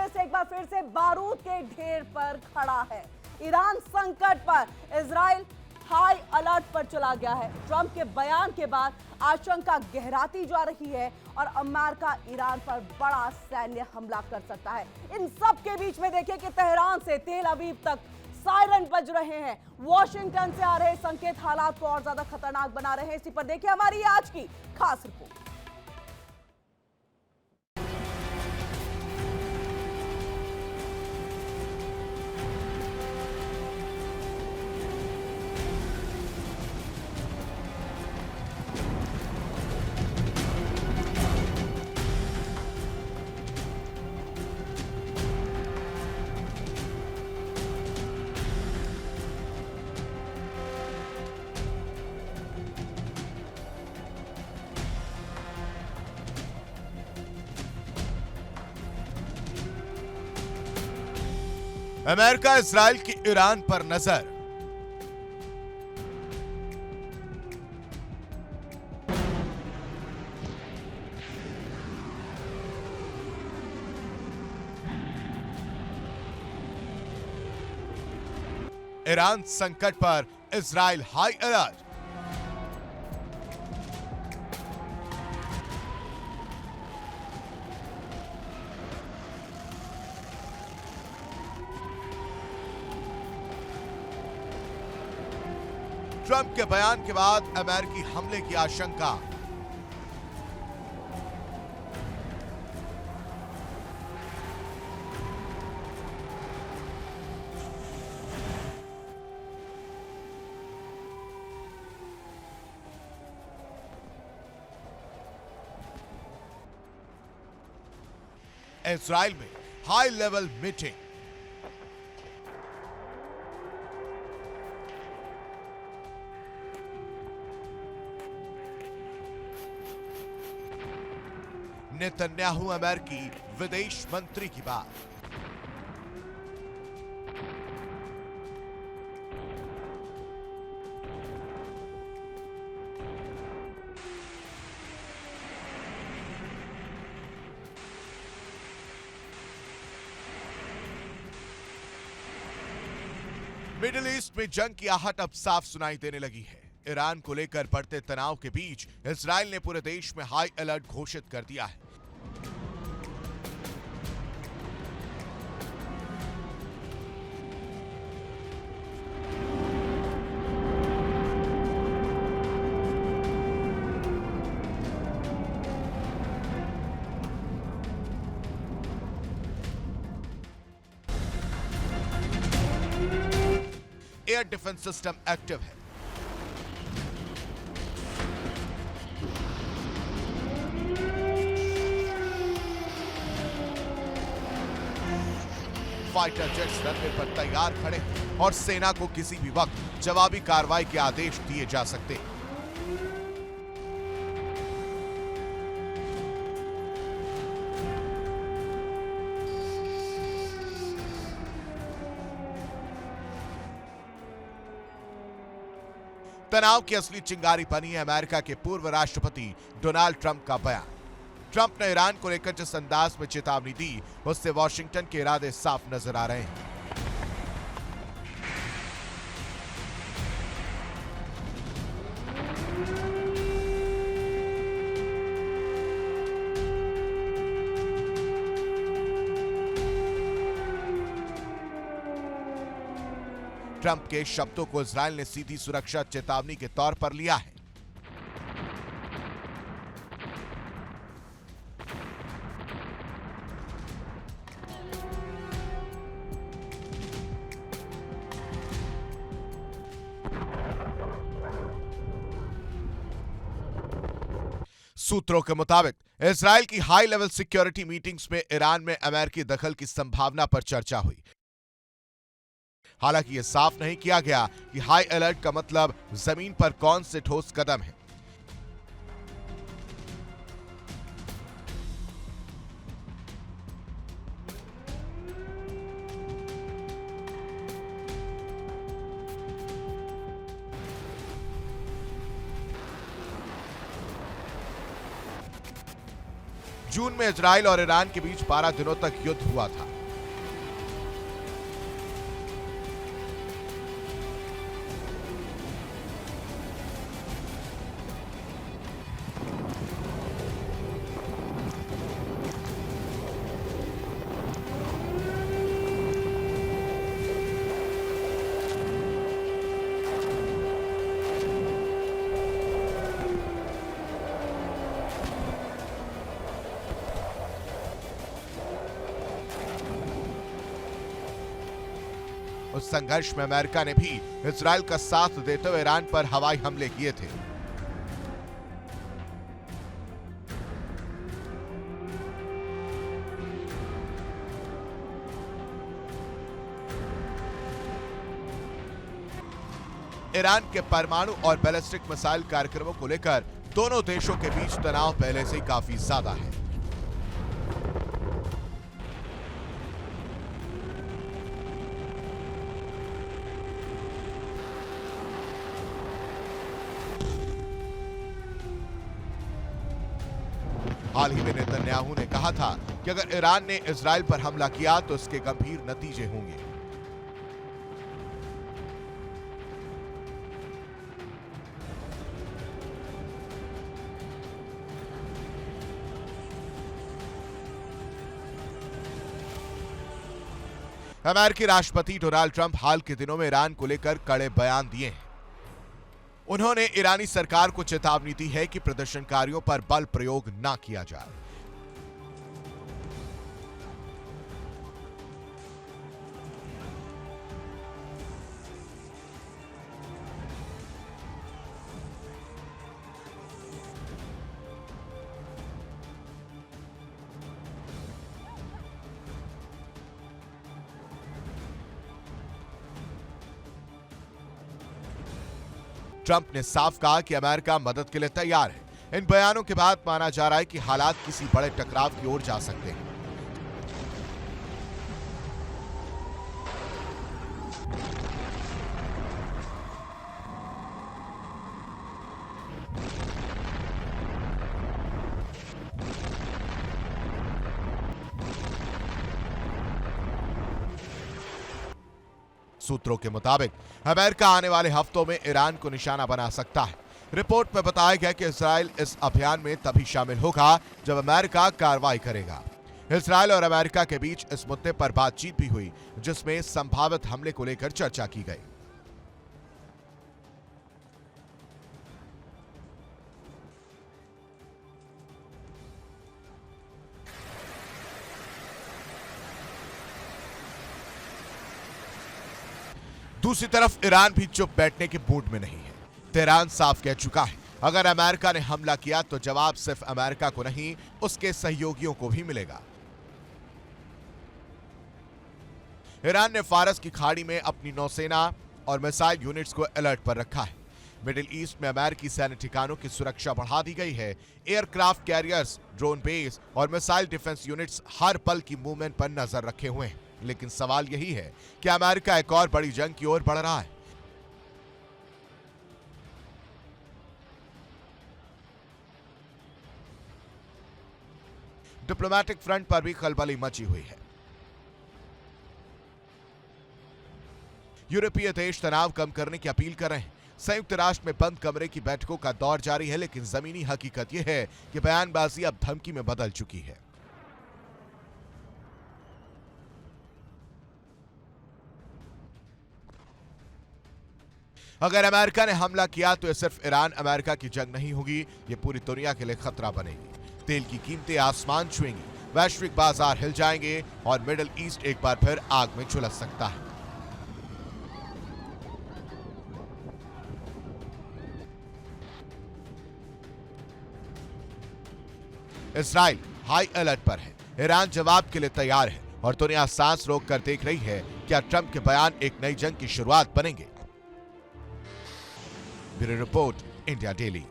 से एक बार फिर से बारूद के ढेर पर खड़ा है। ईरान संकट पर, इजराइल हाई अलर्ट पर चला गया है। ट्रंप के बयान के बाद आशंका गहराती जा रही है और अमेरिका ईरान पर बड़ा सैन्य हमला कर सकता है। इन सब के बीच में देखिए कि तेहरान से तेल अवीव तक सायरन बज रहे हैं। वॉशिंगटन से आ रहे संकेत हालात को और ज्यादा खतरनाक बना रहे हैं। इसी पर देखिए हमारी आज की खास रिपोर्ट। अमेरिका इजराइल की ईरान पर नजर। ईरान संकट पर, इजराइल हाई अलर्ट। ट्रंप के बयान के बाद अमेरिकी हमले की आशंका। इजराइल में हाई लेवल मीटिंग। नेतन्याहू अमेरिकी विदेश मंत्री की बात। मिडिल ईस्ट में जंग की आहट अब साफ सुनाई देने लगी है। ईरान को लेकर बढ़ते तनाव के बीच इजराइल ने पूरे देश में हाई अलर्ट घोषित कर दिया है। एयर डिफेंस सिस्टम एक्टिव है। फाइटर जेट्स रनवे पर तैयार खड़े हैं और सेना को किसी भी वक्त जवाबी कार्रवाई के आदेश दिए जा सकते हैं। तनाव की असली चिंगारी बनी है अमेरिका के पूर्व राष्ट्रपति डोनाल्ड ट्रंप का बयान। ट्रंप ने ईरान को लेकर जिस अंदाज में चेतावनी दी, उससे वॉशिंगटन के इरादे साफ नजर आ रहे हैं। ट्रंप के शब्दों को इजराइल ने सीधी सुरक्षा चेतावनी के तौर पर लिया है। सूत्रों के मुताबिक इजराइल की हाई लेवल सिक्योरिटी मीटिंग्स में ईरान में अमेरिकी दखल की संभावना पर चर्चा हुई। हालांकि यह साफ नहीं किया गया कि हाई अलर्ट का मतलब जमीन पर कौन से ठोस कदम है। जून में इजराइल और ईरान के बीच 12 दिनों तक युद्ध हुआ था। उस संघर्ष में अमेरिका ने भी इजराइल का साथ देते हुए ईरान पर हवाई हमले किए थे। ईरान के परमाणु और बैलिस्टिक मिसाइल कार्यक्रमों को लेकर दोनों देशों के बीच तनाव पहले से ही काफी ज्यादा है। हाल ही में नेतन्याहू ने कहा था कि अगर ईरान ने इजराइल पर हमला किया तो इसके गंभीर नतीजे होंगे। अमेरिकी राष्ट्रपति डोनाल्ड ट्रंप हाल के दिनों में ईरान को लेकर कड़े बयान दिए हैं। उन्होंने ईरानी सरकार को चेतावनी दी है कि प्रदर्शनकारियों पर बल प्रयोग ना किया जाए। ट्रंप ने साफ कहा कि अमेरिका मदद के लिए तैयार है। इन बयानों के बाद माना जा रहा है कि हालात किसी बड़े टकराव की ओर जा सकते हैं। सूत्रों के मुताबिक अमेरिका आने वाले हफ्तों में ईरान को निशाना बना सकता है। रिपोर्ट में बताया गया कि इजराइल इस अभियान में तभी शामिल होगा जब अमेरिका कार्रवाई करेगा। इजराइल और अमेरिका के बीच इस मुद्दे पर बातचीत भी हुई, जिसमें संभावित हमले को लेकर चर्चा की गई। दूसरी तरफ ईरान भी चुप बैठने के मूड में नहीं है। तेहरान साफ कह चुका है, अगर अमेरिका ने हमला किया तो जवाब सिर्फ अमेरिका को नहीं, उसके सहयोगियों को भी मिलेगा। ईरान ने फारस की खाड़ी में अपनी नौसेना और मिसाइल यूनिट्स को अलर्ट पर रखा है। मिडिल ईस्ट में अमेरिकी सैन्य ठिकानों की सुरक्षा बढ़ा दी गई है। एयरक्राफ्ट कैरियर्स, ड्रोन बेस और मिसाइल डिफेंस यूनिट्स हर पल की मूवमेंट पर नजर रखे हुए हैं। लेकिन सवाल यही है कि अमेरिका एक और बड़ी जंग की ओर बढ़ रहा है। डिप्लोमैटिक फ्रंट पर भी खलबली मची हुई है। यूरोपीय देश तनाव कम करने की अपील कर रहे हैं। संयुक्त राष्ट्र में बंद कमरे की बैठकों का दौर जारी है, लेकिन जमीनी हकीकत यह है कि बयानबाजी अब धमकी में बदल चुकी है। अगर अमेरिका ने हमला किया तो यह सिर्फ ईरान अमेरिका की जंग नहीं होगी, यह पूरी दुनिया के लिए खतरा बनेगी। तेल की कीमतें आसमान छुएंगी, वैश्विक बाजार हिल जाएंगे और मिडिल ईस्ट एक बार फिर आग में झुलस सकता है। इजराइल हाई अलर्ट पर है, ईरान जवाब के लिए तैयार है और दुनिया सांस रोक कर देख रही है क्या ट्रंप के बयान एक नई जंग की शुरुआत बनेंगे। Bureau report, India daily.